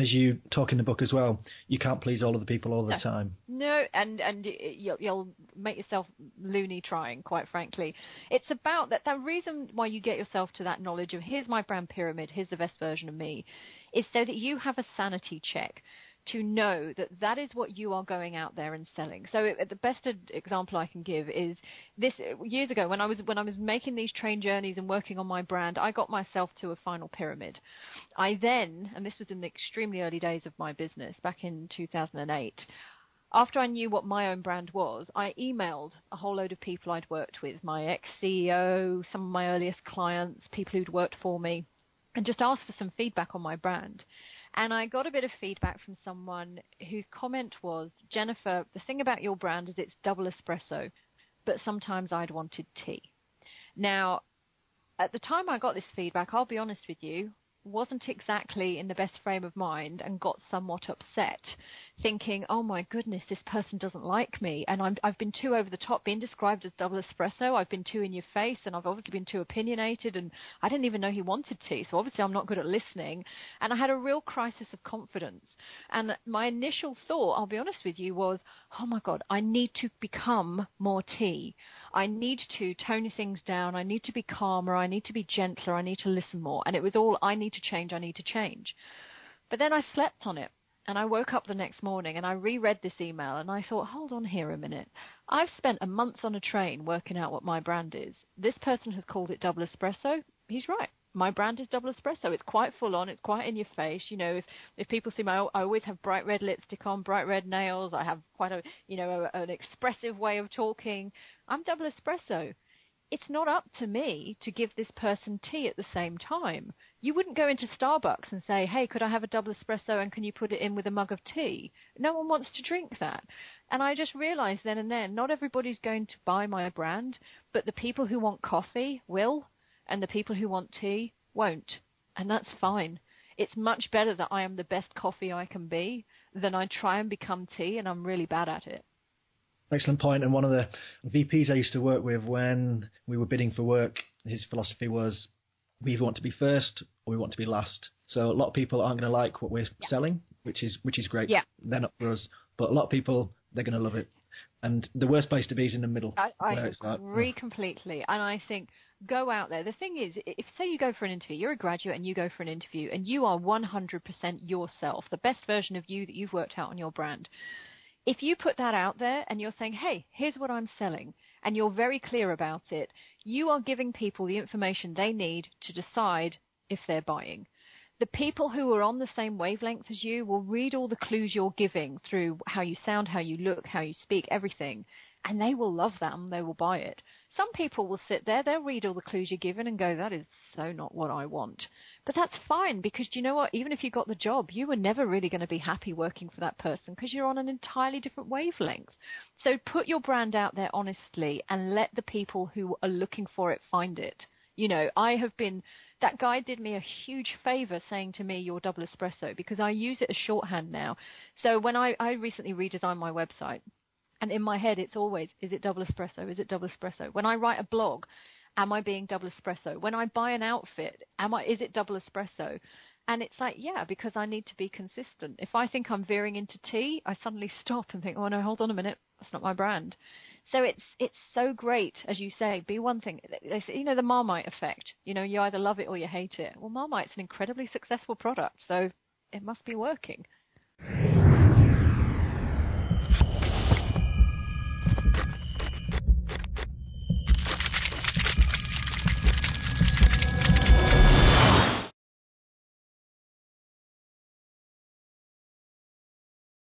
And as you talk in the book as well, you can't please all of the people all the time. No, and you'll make yourself loony trying, quite frankly. It's about that. The reason why you get yourself to that knowledge of here's my brand pyramid, here's the best version of me, is so that you have a sanity check to know that that is what you are going out there and selling. So the best example I can give is this: years ago when I was making these train journeys and working on my brand, I got myself to a final pyramid. I then, and this was in the extremely early days of my business back in 2008, after I knew what my own brand was, I emailed a whole load of people I'd worked with, my ex-CEO, some of my earliest clients, people who'd worked for me, and just asked for some feedback on my brand. And I got a bit of feedback from someone whose comment was, Jennifer, the thing about your brand is it's double espresso, but sometimes I'd wanted tea. Now, at the time I got this feedback, I'll be honest with you, wasn't exactly in the best frame of mind and got somewhat upset, thinking, oh my goodness, this person doesn't like me, and I've been too over the top, being described as double espresso, I've been too in your face, and I've obviously been too opinionated, and I didn't even know he wanted tea, so obviously I'm not good at listening, and I had a real crisis of confidence. And my initial thought, I'll be honest with you, was, oh my God, I need to become more tea. I need to tone things down, I need to be calmer, I need to be gentler, I need to listen more, and it was all, I need to change. But then I slept on it, and I woke up the next morning and I reread this email and I thought, hold on here a minute. I've spent a month on a train working out what my brand is. This person has called it double espresso. He's right. My brand is double espresso. It's quite full on. It's quite in your face. You know, if people see I always have bright red lipstick on, bright red nails. I have quite an expressive way of talking. I'm double espresso. It's not up to me to give this person tea at the same time. You wouldn't go into Starbucks and say, hey, could I have a double espresso and can you put it in with a mug of tea? No one wants to drink that. And I just realized then and there, not everybody's going to buy my brand, but the people who want coffee will, and the people who want tea won't. And that's fine. It's much better that I am the best coffee I can be than I try and become tea and I'm really bad at it. Excellent point. And one of the VPs I used to work with when we were bidding for work, his philosophy was we either want to be first or we want to be last. So a lot of people aren't going to like what we're selling, which is great. Yeah. They're not for us. But a lot of people, they're going to love it. And the worst place to be is in the middle. I agree completely. And I think go out there. The thing is, if say you go for an interview, you're a graduate and you go for an interview and you are 100% yourself, the best version of you that you've worked out on your brand. If you put that out there and you're saying, hey, here's what I'm selling, and you're very clear about it, you are giving people the information they need to decide if they're buying. The people who are on the same wavelength as you will read all the clues you're giving through how you sound, how you look, how you speak, everything, and they will love that and they will buy it. Some people will sit there, they'll read all the clues you're given and go, that is so not what I want. But that's fine, because do you know what? Even if you got the job, you were never really going to be happy working for that person because you're on an entirely different wavelength. So put your brand out there honestly and let the people who are looking for it find it. You know, that guy did me a huge favor saying to me, you're double espresso, because I use it as shorthand now. So when I recently redesigned my website, and in my head, it's always, is it double espresso? Is it double espresso? When I write a blog, am I being double espresso? When I buy an outfit, is it double espresso? And it's like, yeah, because I need to be consistent. If I think I'm veering into tea, I suddenly stop and think, oh no, hold on a minute, that's not my brand. So it's so great, as you say, be one thing. They say, the Marmite effect. You either love it or you hate it. Well, Marmite's an incredibly successful product, so it must be working.